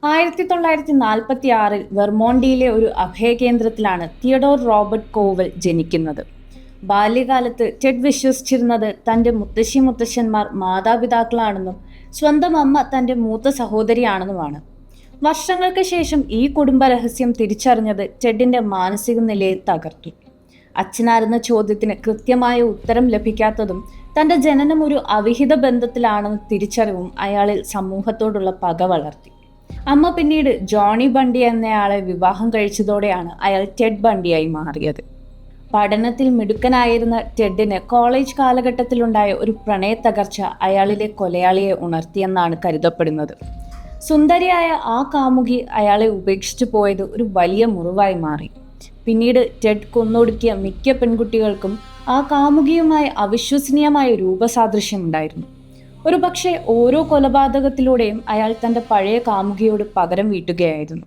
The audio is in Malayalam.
1946 വെർമോണ്ടിയിലെ ഒരു അഭയകേന്ദ്രത്തിലാണ് തിയഡോർ റോബർട്ട് കോവൽ ജനിക്കുന്നത്. ബാല്യകാലത്ത് ടെഡ് വിശ്വസിച്ചിരുന്നത് തൻ്റെ മുത്തശ്ശി മുത്തശ്ശന്മാർ മാതാപിതാക്കളാണെന്നും സ്വന്തം അമ്മ തൻ്റെ മൂത്ത സഹോദരിയാണെന്നുമാണ്. വർഷങ്ങൾക്ക് ശേഷം ഈ കുടുംബ രഹസ്യം തിരിച്ചറിഞ്ഞത് ടെഡിന്റെ മാനസിക നിലയെ തകർത്തു. അച്ഛനാരെന്ന ചോദ്യത്തിന് കൃത്യമായ ഉത്തരം ലഭിക്കാത്തതും തൻ്റെ ജനനം ഒരു അവിഹിത ബന്ധത്തിലാണെന്ന തിരിച്ചറിവും അയാളിൽ സമൂഹത്തോടുള്ള പക വളർത്തി. അമ്മ പിന്നീട് ജോണി ബണ്ടി എന്നയാളെ വിവാഹം കഴിച്ചതോടെയാണ് അയാൾ ടെഡ് ബണ്ടിയായി മാറിയത്. പഠനത്തിൽ മിടുക്കനായിരുന്ന ടെഡിന് കോളേജ് കാലഘട്ടത്തിലുണ്ടായ ഒരു പ്രണയ തകർച്ച അയാളിലെ കൊലയാളിയെ ഉണർത്തിയെന്നാണ് കരുതപ്പെടുന്നത്. സുന്ദരിയായ ആ കാമുകി അയാളെ ഉപേക്ഷിച്ചു പോയത് ഒരു വലിയ മുറിവായി മാറി. പിന്നീട് ടെഡ് കൊന്നൊടുക്കിയ മിക്ക പെൺകുട്ടികൾക്കും ആ കാമുകിയുമായി അവിശ്വസനീയമായ രൂപസാദൃശ്യമുണ്ടായിരുന്നു. ഒരു പക്ഷേ ഓരോ കൊലപാതകത്തിലൂടെയും അയാൾ തൻ്റെ പഴയ കാമുകിയോട് പകരം വീട്ടുകയായിരുന്നു.